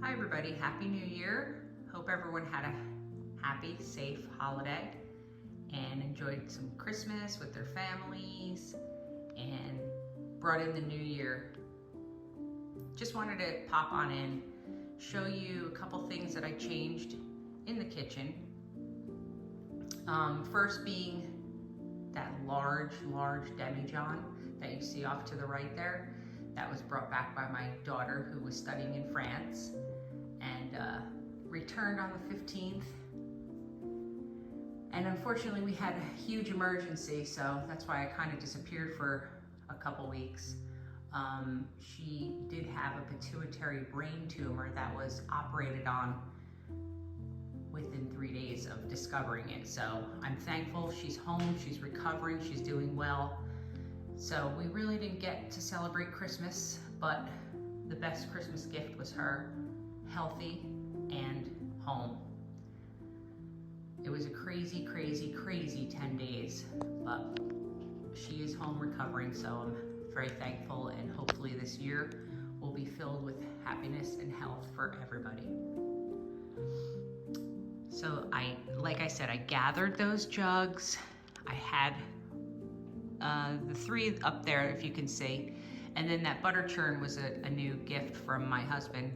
Hi everybody, Happy New Year. Hope everyone had a happy, safe holiday and enjoyed some Christmas with their families and brought in the new year. Just wanted to pop on in, show you a couple things that I changed in the kitchen. First being that large demijohn that you see off to the right there. That was brought back by my daughter who was studying in France and returned on the 15th. And unfortunately we had a huge emergency, so that's why I kind of disappeared for a couple weeks. She did have a pituitary brain tumor that was operated on within 3 days of discovering it. So I'm thankful she's home, she's recovering, she's doing well. So we really didn't get to celebrate Christmas, but the best Christmas gift was her healthy and home. It was a crazy 10 days, but she is home recovering, so I'm very thankful, and hopefully this year will be filled with happiness and health for everybody. So like I said, I gathered those jugs. I had the 3 up there, if you can see. And then that butter churn was a new gift from my husband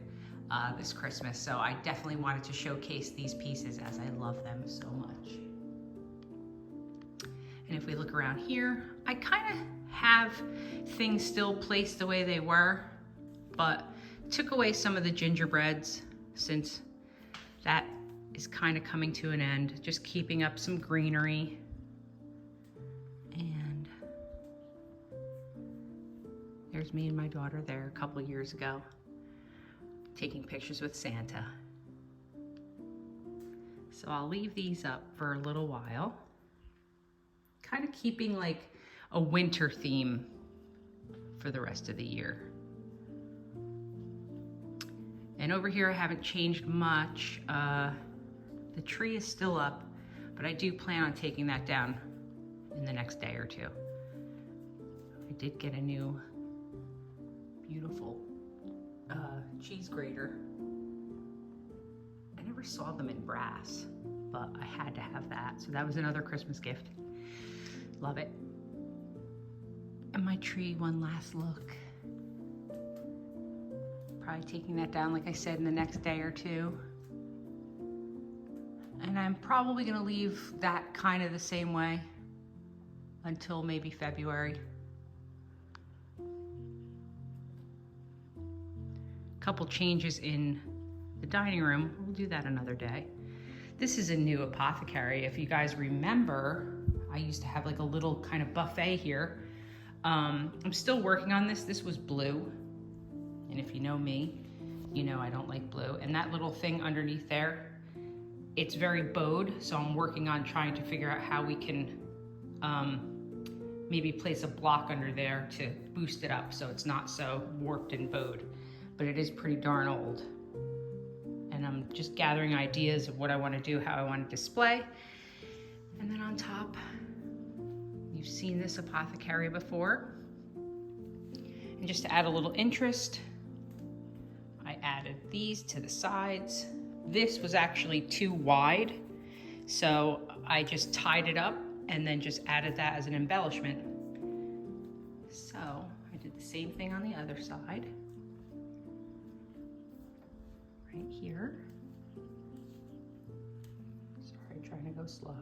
this Christmas. So I definitely wanted to showcase these pieces as I love them so much. And if we look around here, I kind of have things still placed the way they were, but took away some of the gingerbreads since that is kind of coming to an end. Just keeping up some greenery. And there's me and my daughter there a couple years ago, taking pictures with Santa. So I'll leave these up for a little while, kind of keeping like a winter theme for the rest of the year. And over here I haven't changed much. The tree is still up, but I do plan on taking that down in the next day or two. I did get a new beautiful cheese grater. I never saw them in brass, but I had to have that. So that was another Christmas gift. Love it. And my tree, one last look. Probably taking that down, like I said, in the next day or two. And I'm probably gonna leave that kind of the same way until maybe February. Couple changes in the dining room. We'll do that another day. This is a new apothecary. If you guys remember, I used to have like a little kind of buffet here. I'm still working on this. This was blue. And if you know me, you know I don't like blue. And that little thing underneath there, it's very bowed. So I'm working on trying to figure out how we can maybe place a block under there to boost it up so it's not so warped and bowed. But it is pretty darn old. And I'm just gathering ideas of what I want to do, how I want to display. And then on top, you've seen this apothecary before. And just to add a little interest, I added these to the sides. This was actually too wide, so I just tied it up and then just added that as an embellishment. So I did the same thing on the other side. Right here. Sorry, trying to go slow.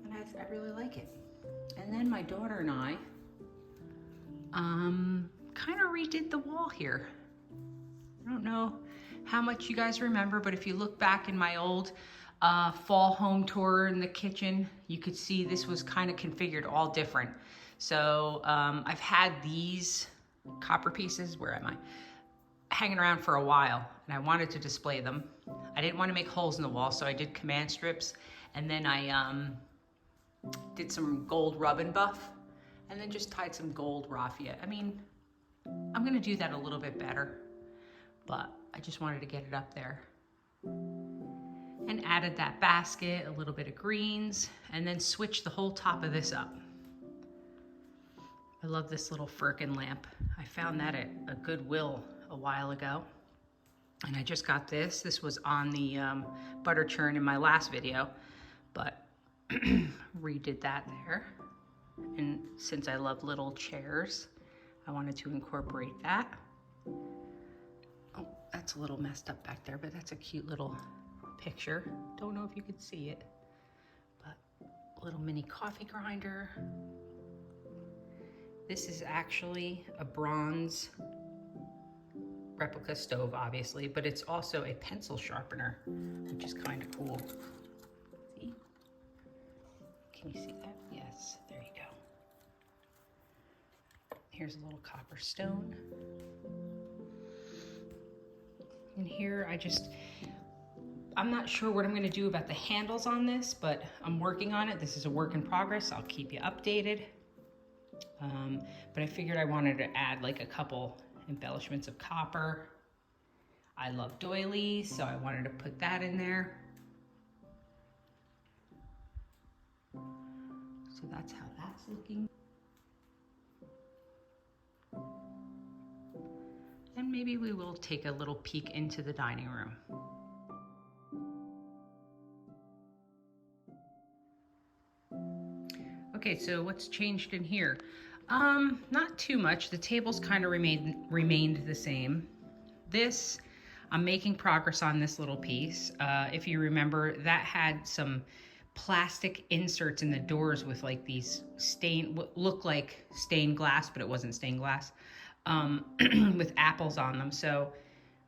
And I really like it. And then my daughter and I kind of redid the wall here. I don't know how much you guys remember, but if you look back in my old fall home tour in the kitchen, you could see this was kind of configured all different. So I've had these copper pieces, where am I? Hanging around for a while, and I wanted to display them. I didn't want to make holes in the wall, so I did command strips, and then I did some gold rub and buff, and then just tied some gold raffia. I mean, I'm gonna do that a little bit better, but I just wanted to get it up there. And added that basket, a little bit of greens, and then switched the whole top of this up. I love this little firkin lamp. I found that at a Goodwill a while ago. And I just got this. This was on the butter churn in my last video, but redid that there. And since I love little chairs, I wanted to incorporate that. Oh, that's a little messed up back there, but that's a cute little picture. Don't know if you could see it, but a little mini coffee grinder. This is actually a bronze replica stove, obviously, but it's also a pencil sharpener, which is kind of cool. See? Can you see that? Yes, there you go. Here's a little copper stone. And here I'm not sure what I'm gonna do about the handles on this, but I'm working on it. This is a work in progress. I'll keep you updated. But I figured I wanted to add like a couple embellishments of copper. I love doilies, so I wanted to put that in there. So that's how that's looking. And maybe we will take a little peek into the dining room. Okay, so what's changed in here? Not too much. The tables kind of remained the same. This, I'm making progress on this little piece. If you remember, that had some plastic inserts in the doors with like these what looked like stained glass, but it wasn't stained glass, with apples on them. So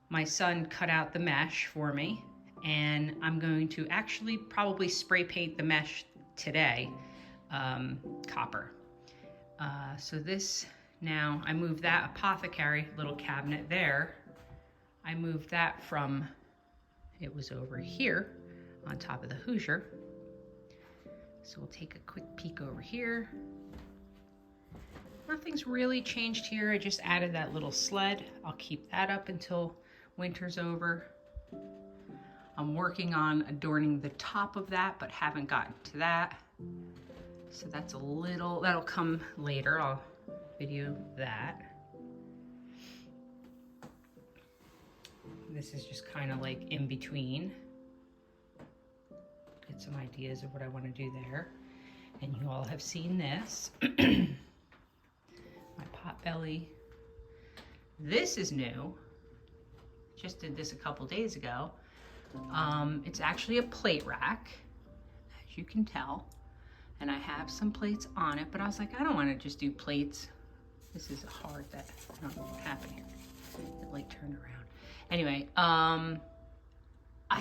my son cut out the mesh for me, and I'm going to actually probably spray paint the mesh today, copper. So this, now I moved that apothecary little cabinet there. I moved that from, it was over here on top of the Hoosier. So we'll take a quick peek over here. Nothing's really changed here. I just added that little sled. I'll keep that up until winter's over. I'm working on adorning the top of that, but haven't gotten to that. So that's a little, that'll come later. I'll video that. This is just kind of like in between. Get some ideas of what I want to do there. And you all have seen this. My pot belly. This is new. Just did this a couple days ago. It's actually a plate rack, as you can tell. And I have some plates on it, but I was like, I don't want to just do plates. This is hard that, I don't know what happened here. It like turned around. Anyway, I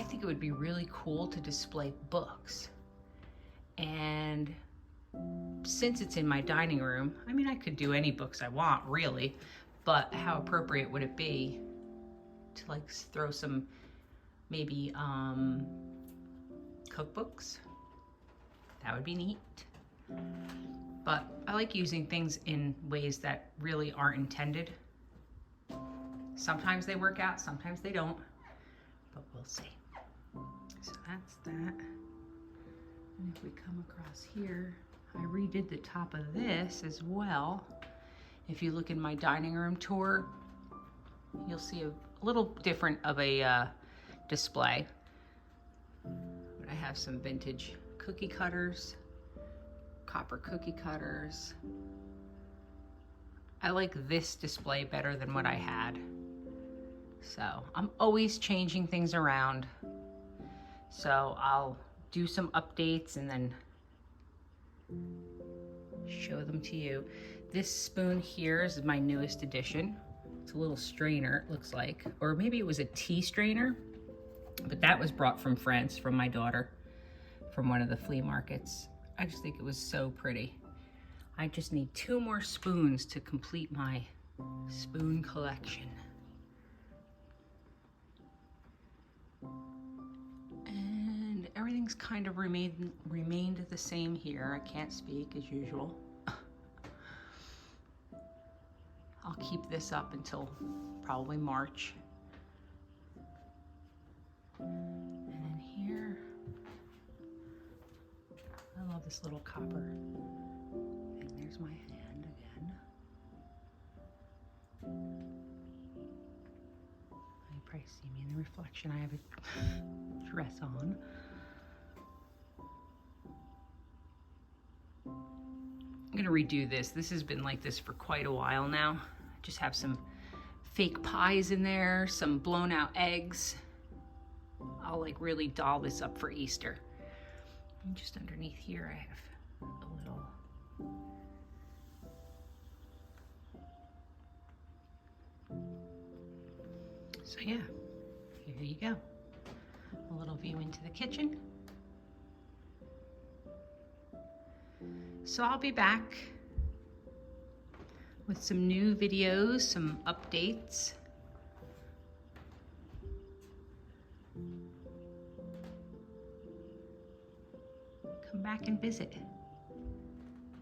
think it would be really cool to display books. And since it's in my dining room, I mean, I could do any books I want, really, but how appropriate would it be to like throw some, maybe cookbooks? That would be neat. But I like using things in ways that really aren't intended. Sometimes they work out, sometimes they don't, but we'll see. So that's that. And if we come across here, I redid the top of this as well. If you look in my dining room tour, you'll see a little different of a display. But I have some vintage cookie cutters, copper cookie cutters. I like this display better than what I had. So I'm always changing things around. So I'll do some updates and then show them to you. This spoon here is my newest addition. It's a little strainer, it looks like, or maybe it was a tea strainer, but that was brought from France from my daughter, from one of the flea markets. I just think it was so pretty. I just need 2 more spoons to complete my spoon collection. And everything's kind of remained the same here. I can't speak as usual. I'll keep this up until probably March. And then here, I love this little copper. And there's my hand again. You probably see me in the reflection. I have a dress on. I'm gonna redo this. This has been like this for quite a while now. I just have some fake pies in there, some blown out eggs. I'll like really doll this up for Easter. And just underneath here, I have a little so yeah, here you go. A little view into the kitchen. So I'll be back with some new videos, some updates. Come back and visit.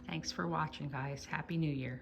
Thanks for watching, guys. Happy New Year.